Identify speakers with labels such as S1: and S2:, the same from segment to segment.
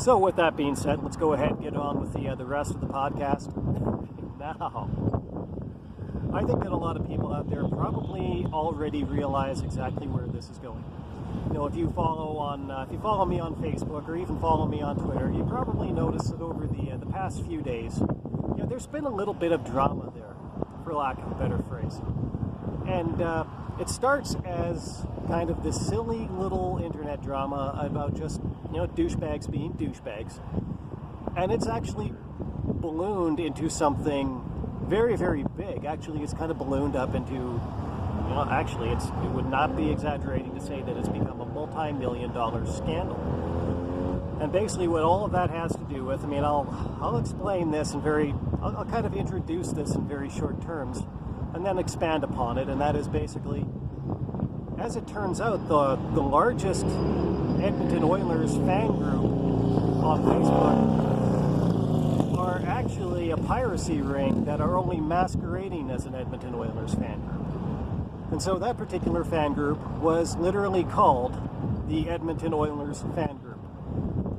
S1: So with that being said, let's go ahead and get on with the rest of the podcast. Now, I think that a lot of people out there probably already realize exactly where this is going. You know, if you follow me on Facebook or even follow me on Twitter, you probably noticed that over the past few days, you know, there's been a little bit of drama there, for lack of a better phrase. And it starts as kind of this silly little internet drama about just, you know, douchebags being douchebags. And it's actually ballooned into something very, very big. Actually, it's kind of ballooned up into, you know, actually, it would not be exaggerating to say that it's become a multi-million-dollar scandal. And basically what all of that has to do with, I mean, I'll explain this I'll kind of introduce this in very short terms and then expand upon it, and that is basically, as it turns out, the largest Edmonton Oilers fan group on Facebook are actually a piracy ring that are only masquerading as an Edmonton Oilers fan group. And so that particular fan group was literally called the Edmonton Oilers fan group.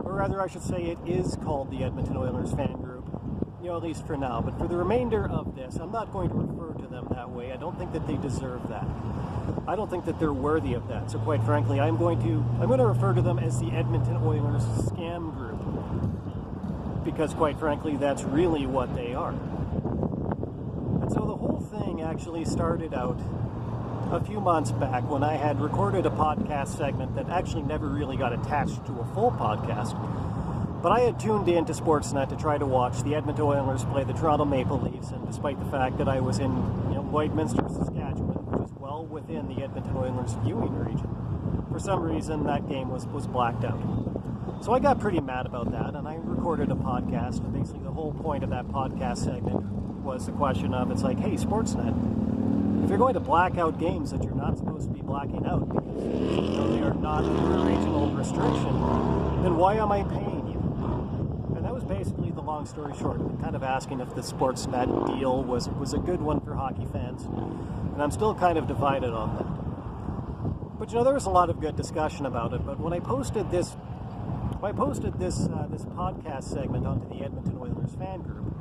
S1: Or rather, I should say it is called the Edmonton Oilers fan group, you know, at least for now. But for the remainder of this, I'm not going to refer to them that way. I don't think that they deserve that. I don't think that they're worthy of that. So quite frankly, I'm going to refer to them as the Edmonton Oilers scam group. Because quite frankly, that's really what they are. And so the whole thing actually started out a few months back when I had recorded a podcast segment that actually never really got attached to a full podcast. But I had tuned in to Sportsnet to try to watch the Edmonton Oilers play the Toronto Maple Leafs, and despite the fact that I was in, you know, Lloydminster, Saskatchewan, which is well within the Edmonton Oilers viewing region, for some reason that game was blacked out. So I got pretty mad about that, and I recorded a podcast, and basically the whole point of that podcast segment was the question of, it's like, hey, Sportsnet, if you're going to black out games that you're not supposed to be blacking out because, you know, they are not under a regional restriction, then why am I paying you? And that was basically the long story short. I'm kind of asking if the Sportsnet deal was a good one for hockey fans, and I'm still kind of divided on that. But you know, there was a lot of good discussion about it. But when I posted this podcast segment onto the Edmonton Oilers fan group,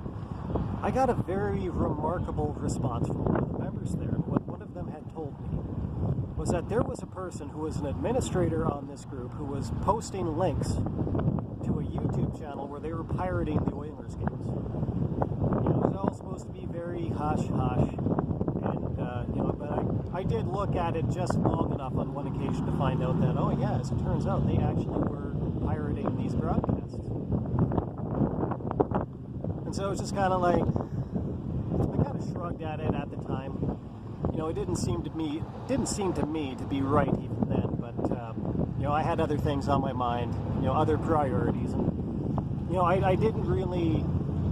S1: I got a very remarkable response from one of the members there. What one of them had told me was that there was a person who was an administrator on this group who was posting links to a YouTube channel where they were pirating the Oilers games. You know, it was all supposed to be very hush-hush, and you know, but I did look at it just long enough on one occasion to find out that, oh yeah, as it turns out, they actually were pirating these broadcasts. And so it was just kind of like, I kind of shrugged at it at the time. You know, it didn't seem to me to be right even then, but you know, I had other things on my mind, you know, other priorities, and you know, I didn't really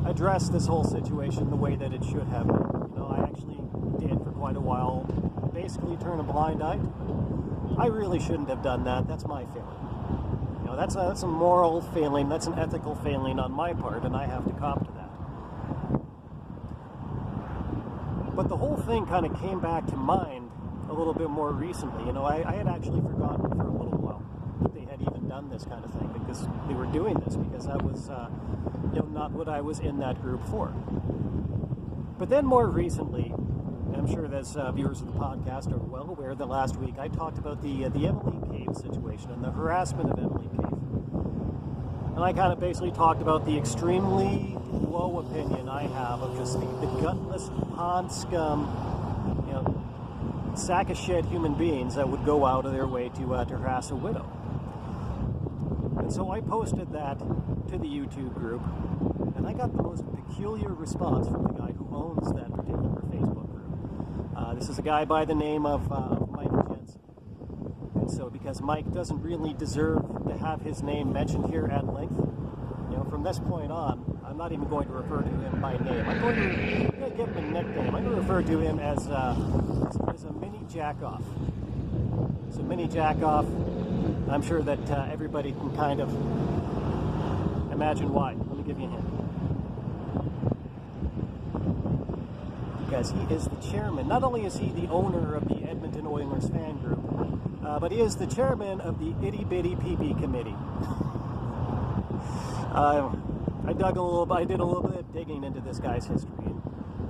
S1: address this whole situation the way that it should have been. You know, I actually did for quite a while basically turn a blind eye. I really shouldn't have done that. That's my failing. You know, that's a moral failing, that's an ethical failing on my part, and I have to cop to that. But the whole thing kind of came back to mind a little bit more recently. You know, I had actually forgotten for a little while that they had even done this kind of thing, because they were doing this, because that was, you know, not what I was in that group for. But then more recently, and I'm sure that viewers of the podcast are well aware that last week I talked about the Emily Cave situation and the harassment of Emily Cave. And I kind of basically talked about the extremely low opinion I have of just the gutless pond scum, you know, sack of shit human beings that would go out of their way to harass a widow. And so I posted that to the YouTube group, and I got the most peculiar response from the guy who owns that particular Facebook group. This is a guy by the name of Mike Jensen. And so because Mike doesn't really deserve to have his name mentioned here at length, you know, from this point on, I'm not even going to refer to him by name. I'm going to give him a nickname. I'm going to refer to him as a mini jack-off. So mini jack-off, I'm sure that everybody can kind of imagine why. Let me give you a hint. Because he is the chairman. Not only is he the owner of the Edmonton Oilers fan group, but he is the chairman of the Itty Bitty PP Committee. I did a little bit of digging into this guy's history. And,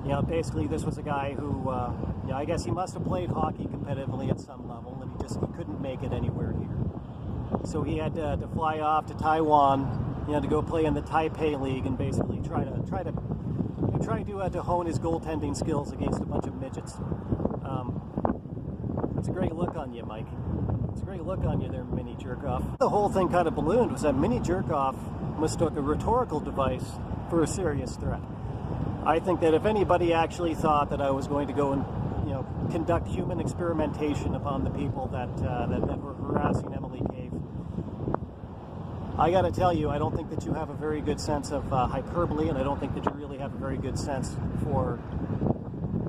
S1: you know, basically this was a guy who, you know, I guess he must have played hockey competitively at some level, and he couldn't make it anywhere here. So he had to fly off to Taiwan, you know, to go play in the Taipei League and basically try to hone his goaltending skills against a bunch of midgets. It's a great look on you, Mike. It's a great look on you there, Mini Jerkoff. The whole thing kind of ballooned was that Mini Jerkoff mistook a rhetorical device for a serious threat. I think that if anybody actually thought that I was going to go and, you know, conduct human experimentation upon the people that were harassing Emily Cave, I got to tell you, I don't think that you have a very good sense of hyperbole, and I don't think that you really have a very good sense for,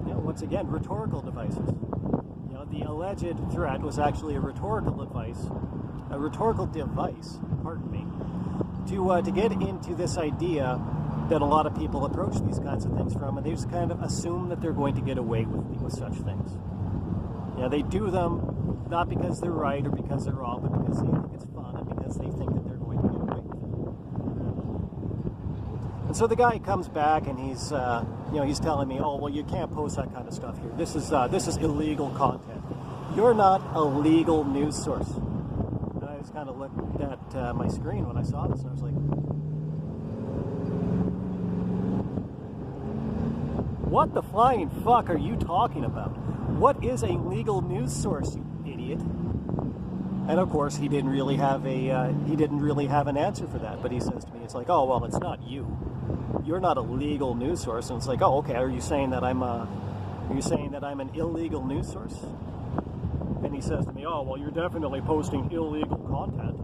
S1: you know, once again, rhetorical devices. You know, the alleged threat was actually a rhetorical device, pardon me, to get into this idea that a lot of people approach these kinds of things from, and they just kind of assume that they're going to get away with such things. You know, they do them not because they're right or because they're wrong, but because they think it's fun and because they think that they're going to get away with it. And so the guy comes back and he's, you know, he's telling me, oh, well, you can't post that kind of stuff here. This is illegal content. You're not a legal news source. And I just kind of looked at my screen when I saw this, and I was like, what the flying fuck are you talking about? What is a legal news source, you idiot? And of course, he didn't really have an answer for that. But he says to me, it's like, oh well, it's not you. You're not a legal news source. And it's like, oh okay, are you saying that I'm an illegal news source? And he says to me, oh well, you're definitely posting illegal content.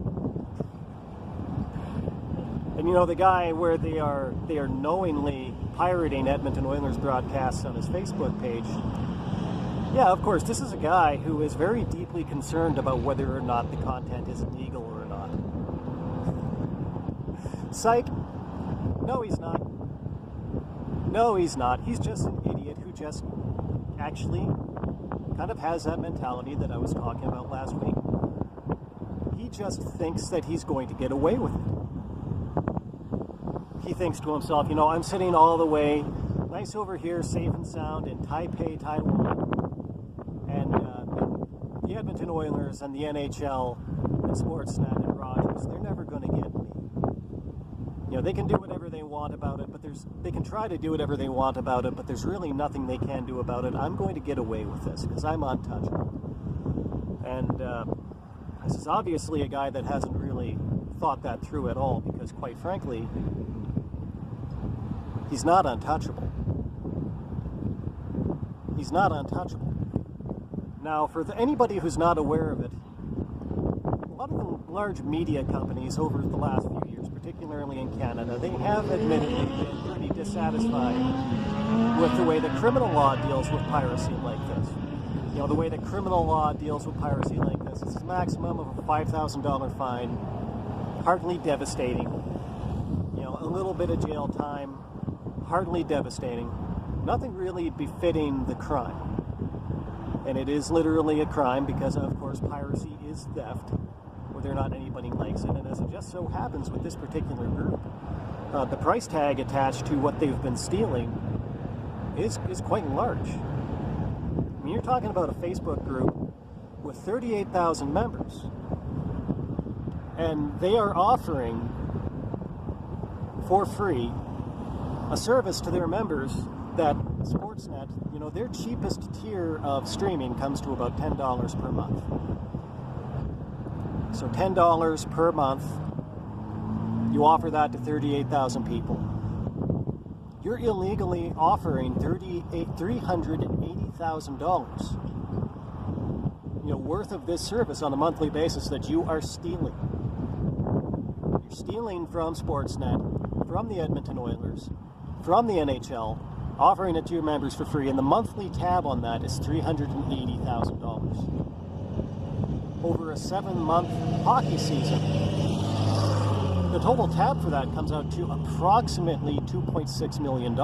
S1: And you know, the guy where they are knowingly pirating Edmonton Oilers broadcasts on his Facebook page. Yeah, of course, this is a guy who is very deeply concerned about whether or not the content is legal or not. Psych. No, he's not. No, he's not. He's just an idiot who just actually kind of has that mentality that I was talking about last week. He just thinks that he's going to get away with it. He thinks to himself, you know, I'm sitting all the way nice over here, safe and sound in Taipei, Taiwan, and the Edmonton Oilers and the NHL and Sportsnet and Rogers, they're never going to get me. You know, they can do whatever they want about it, but they can try to do whatever they want about it, but there's really nothing they can do about it. I'm going to get away with this because I'm untouchable. And this is obviously a guy that hasn't really thought that through at all, because quite frankly, he's not untouchable. He's not untouchable. Now, for anybody who's not aware of it, a lot of the large media companies over the last few years, particularly in Canada, they have admittedly been pretty dissatisfied with the way the criminal law deals with piracy like this. You know, the way the criminal law deals with piracy like this is a maximum of a $5,000 fine, hardly devastating. You know, a little bit of jail time, hardly devastating, nothing really befitting the crime. And it is literally a crime because, of course, piracy is theft, whether or not anybody likes it. And as it just so happens with this particular group, the price tag attached to what they've been stealing is quite large. I mean, you're talking about a Facebook group with 38,000 members, and they are offering for free a service to their members that Sportsnet, you know, their cheapest tier of streaming comes to about $10 per month. So $10 per month, you offer that to 38,000 people. You're illegally offering $380,000, you know, worth of this service on a monthly basis that you are stealing. You're stealing from Sportsnet, from the Edmonton Oilers, from the NHL, offering it to your members for free, and the monthly tab on that is $380,000. Over a 7-month hockey season, the total tab for that comes out to approximately $2.6 million.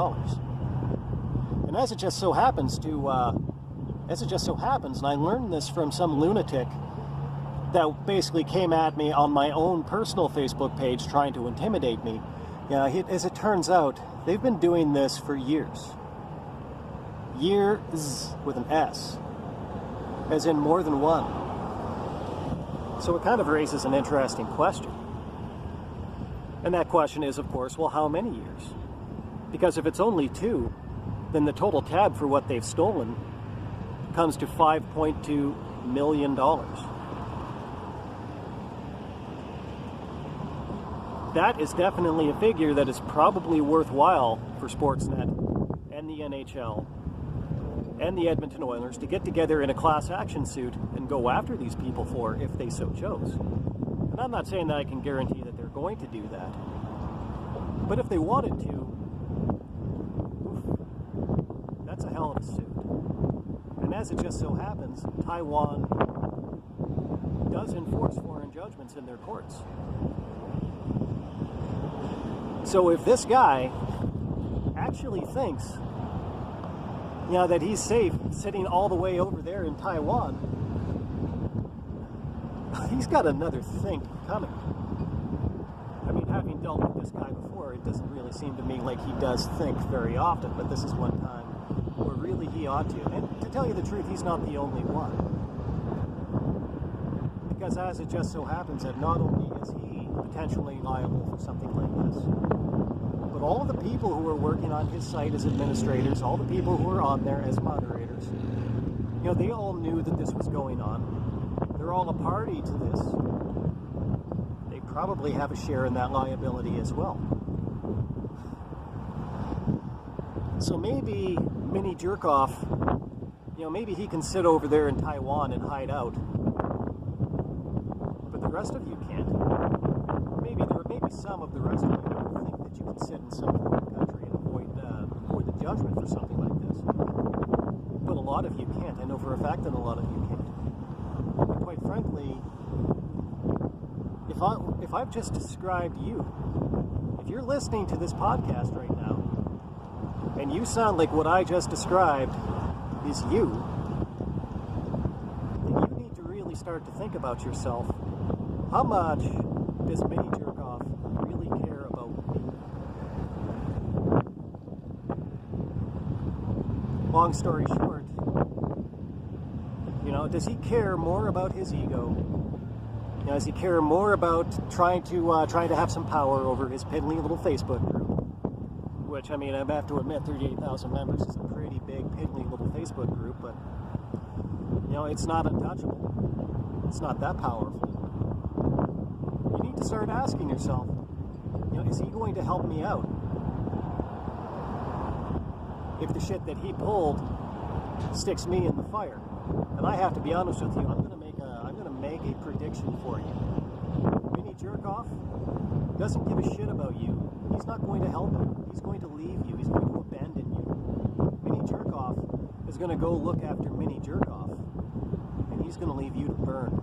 S1: And as it just so happens, and I learned this from some lunatic that basically came at me on my own personal Facebook page trying to intimidate me. As it turns out, they've been doing this for years. Years with an S, as in more than one. So it kind of raises an interesting question. And that question is, of course, well, how many years? Because if it's only 2, then the total tab for what they've stolen comes to $5.2 million. That is definitely a figure that is probably worthwhile for Sportsnet and the NHL and the Edmonton Oilers to get together in a class action suit and go after these people for, if they so chose. And I'm not saying that I can guarantee that they're going to do that. But if they wanted to, that's a hell of a suit. And as it just so happens, Taiwan does enforce foreign judgments in their courts. So if this guy actually thinks, that he's safe sitting all the way over there in Taiwan, he's got another think coming. I mean, having dealt with this guy before, it doesn't really seem to me like he does think very often, but this is one time where really he ought to. And to tell you the truth, he's not the only one. Because as it just so happens that not only is he potentially liable for something like this, but all of the people who are working on his site as administrators, all the people who are on there as moderators, they all knew that this was going on. They're all a party to this. They probably have a share in that liability as well. So maybe Mini Jerkoff, maybe he can sit over there in Taiwan and hide out, but the rest of you can't. Maybe some of the rest of you think that you can sit in some foreign country and avoid the judgment for something like this. But a lot of you can't. I know for a fact that a lot of you can't. And quite frankly, if I've just described you, if you're listening to this podcast right now, and you sound like what I just described is you, then you need to really start to think about yourself. How much does Mini Jerkoff really care about me? Long story short, does he care more about his ego? Does he care more about trying to have some power over his piddly little Facebook group? Which, I have to admit, 38,000 members is a pretty big, piddly little Facebook group, but, it's not untouchable. It's not that powerful. You need to start asking yourself, is he going to help me out? If the shit that he pulled sticks me in the fire. And I have to be honest with you, I'm gonna make a prediction for you. Mini Jerkoff doesn't give a shit about you. He's not going to help you. He's going to leave you. He's going to abandon you. Mini Jerkoff is going to go look after Mini Jerkoff, and he's going to leave you to burn.